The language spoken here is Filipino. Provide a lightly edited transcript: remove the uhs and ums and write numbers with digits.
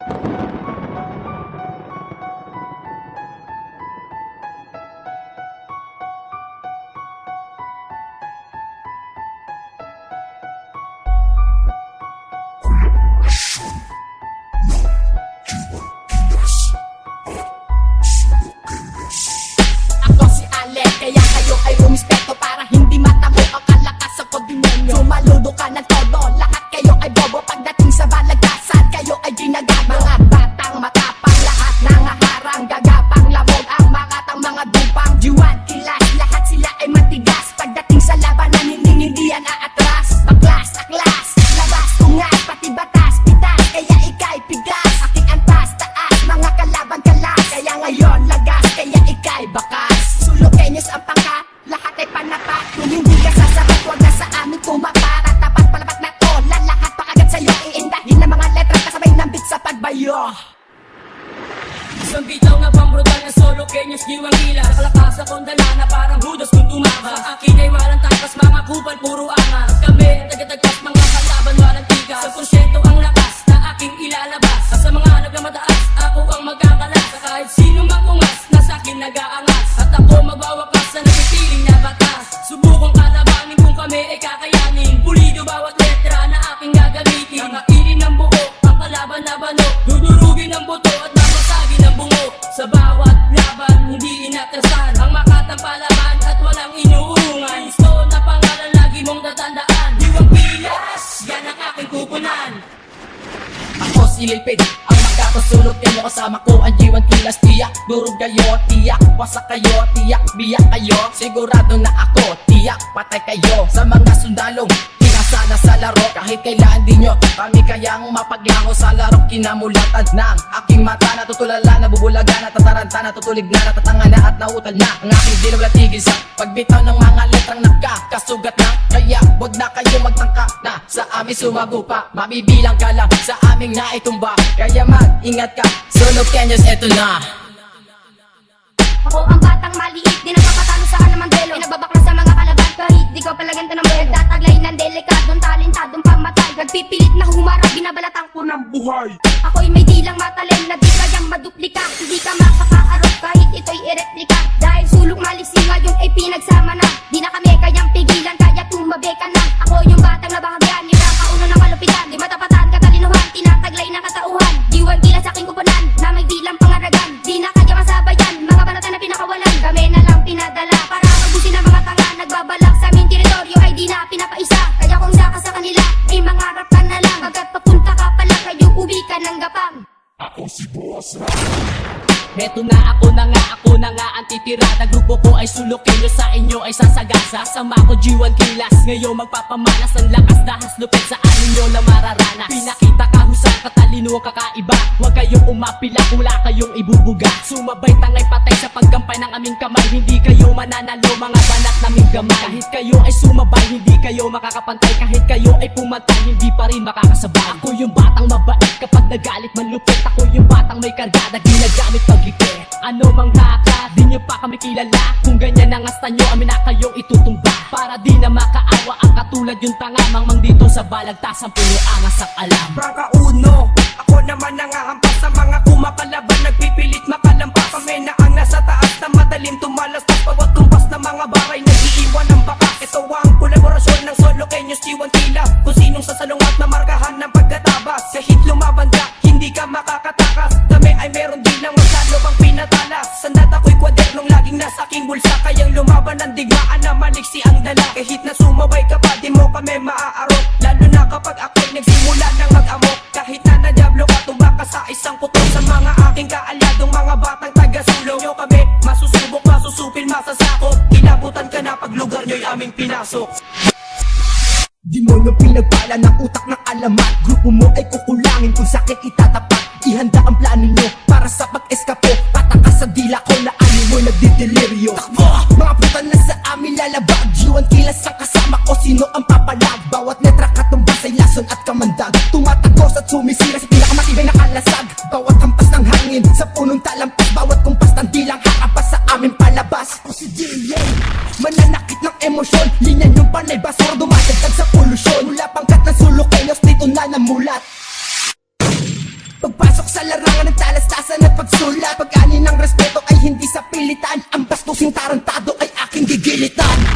Ako si Alec, kaya kayo ay rumispeto para hindi matabo ang kalakasan ko demonyo. Sumaludo ka ng todo, lahat kayo ay bobo. Pagdating sa balagtasan, kayo ay ginagago. Mga batang matapang, lahat nangaharang. Gagapang labog ang makatang mga dupang Juan, kilas, lahat sila ay matigas. Pagdating sa labanan, hindi yan aatras. Baklas, aklas, labas, tungas, pati batas, pitas. Kaya ikay pigas, aking antas, taas. Mga kalaban kalas, kaya ngayon lagas. Kaya ikay bakas. Sulukenyos ang pangka, lahat ay panapat. Kung hindi ka sasabat, huwag na sa amin kumapara. Tapat palabat na to, lalahat pa agad sa'yo. Iindahin ng mga letra, kasabay ng beat sa pagbayo. Isang bitaw na pambrutal na solo kenyos giwang gila. Nakalakas akong dala na parang hudos kung tumama. Sa akin ay walang takas, mga kupal puro angas. Kami ang tagatagpas, mga kalaban walang tigas. Sa konsyento ang lakas na aking ilalabas. Sa mga nagmamataas, ako ang magkakalas. Sa kahit sino makungas, na sa akin nag-aangas. At ako magwawakas sa napipiling na batas. Subukong kalabanin kung kami ay kakayanin. Pulido bawat letra na aking gagamitin. Kakainin ng buo, ang kalaban na bano. Dudurugin ng buto at napasagin ng bungo. Sa bawat laban, hindi inatrasan ang makatang palaban at walang inuungan. Gusto na pangalan lagi mong tatandaan. Diwang pilas, yan ang aking kupunan. Ako si Lilpid, ang magkakasulot kayo. Kasama ko ang G1 kilas. Tiyak, durog kayo, tiyak, wasak kayo, tiyak, biyak kayo. Sigurado na ako, tiyak, patay kayo. Sa mga sundalong pinasana sa laro, kahit kailan di nyo kami kayang mapaglaho sa laro. Kinamulatan ng aking mata, natutulala, nabubulaga, natataranta, natutulig na, natatanga na at nautal na. Ang aking dilog at tigil sa pagbitaw ng mga letrang nagkakasugat na. Kaya wag na kayo magtangka na sa amin sumagupa. Mabibilang ka lang sa aming naitumba. Kaya mag-ingat ka, Solo Kenyos, eto na. Ako ang batang maliit, di nagpapatalo sa anumang delo. Pinagbabaklas sa mga kalaban, kahit di ko palaganda ng belo. Nagtataglay ng delikadong talentadong pamatay. Nagpipilit na humarap, binabalatan ko ng buhay. Ako'y may dilang matalin na di kayang maduplika. Hindi ka makakaarot kahit ito'y ireplika. Dahil sulok malising ngayon ay pinagsama na. Di na kami kayang pigilan, kaya tumabi ka na. Ako yung batang nabahagyan, nilakauno ng kalupitan. Di matapatan, katalinuhan, tinataglay ng katauhan. Diwan gila sa aking kupunan, na may dilang pangaragan. Di na kaya masabayan, mga banatan na pinakawalan. Kami na lang pinadala, para mabusin ang mga tanga. Nagbabalak sa aming teritoryo ay di na pinapaisa. Kaya kung saka sa kanila, ay mangarap ka na lang. Agad papunta ka pala, kayo uwi ka ng gapang. Heto na ako na nga ang titirada. Grupo ko ay sulukin nyo, sa inyo ay sasagasa. Sama ko G1 kilas, ngayon magpapamalas. Ang lakas dahas lupit sa anin nyo na mararanas. Pinakita kahusay, katalino ang kakaiba. Huwag kayong umapila, wala kayong ibubuga. Sumabay tangay patay sa paggampay ng aming kamay. Hindi kayo mananalo, mga banat naming gamay. Kahit kayo ay sumabay, hindi kayo makakapantay. Kahit kayo ay pumatay, hindi pa rin makakasabay. Ako yung batang mabait, kapag nagalit manlupit. Ako yung batang may kargada, ginagamit paglipit. Ano mang haka, di nyo pa kami kilala. Kung ganyan ang asta nyo, amin na kayong itutumba. Para di na makaawa ang katulad yung tanga. Mangmang dito sa balagtasan, puno angas ang alam. Braka Uno, ako naman nangahampas sa mga kumakalaban. Nagpipilit makalampas, kami na ang nasa taas na madalim tumalastas. Bawat kumpas na mga bahay nag-iiwan ng bakas. Ito ang kolaborasyon ng Solo Kenyos, G1 Kila. Kung sinong sasalungat na markahan ng pagkatabas. Kahit lumaban ka, hindi ka makakatakas. Kami ay meron din ng masalo pang pinatalas. Sandat ako'y kwadernong laging nasa aking bulsa. Kayang lumaban ng digmaan na maliksi ang dala. Kahit na sumabay ka pa, di mo kami maaarok. Lalo na kapag ako'y nagsimula ng mag-amok. Kahit na nadyablo ka, tumaka sa isang putok. Sa mga aking kaalyadong mga batang taga-sulong nyo kami masusubok, masusupil, masasakop. Kilabutan ka na pag lugar nyo'y aming pinasok. Di mo nyo pinagpala ng utak ng alamat. Grupo mo ay kukulangin kung sakit itatapat. Ihanda ang plano nyo para sa pag-eskapo. Patakas sa dila ko na anin mo nagdideliryo. Takbo! Mga puta na sa amin lalabag. G1 kilas ang kasama ko, sino ang papalag? Bawat letra katumbas ay lason at kamandag. Tumatagos at sumisira sa pinakamatibay na kalasag. Bawat hampas ng hangin sa punong talampas. Bawat kumpas ng dilang hakapas sa amin palabas. Ako si DJ, mananakit ng emosyon. Linya yung panay basura, dumadagdag sa polusyon. Mula pangkat ng Solo Kenyos, dito na namulat. Pagpasok sa sa larangan ng talastasan at pagsulat. Pag-ani ng respeto ay hindi sa pilitan. Ang bastusing tarantado ay aking gigilitan.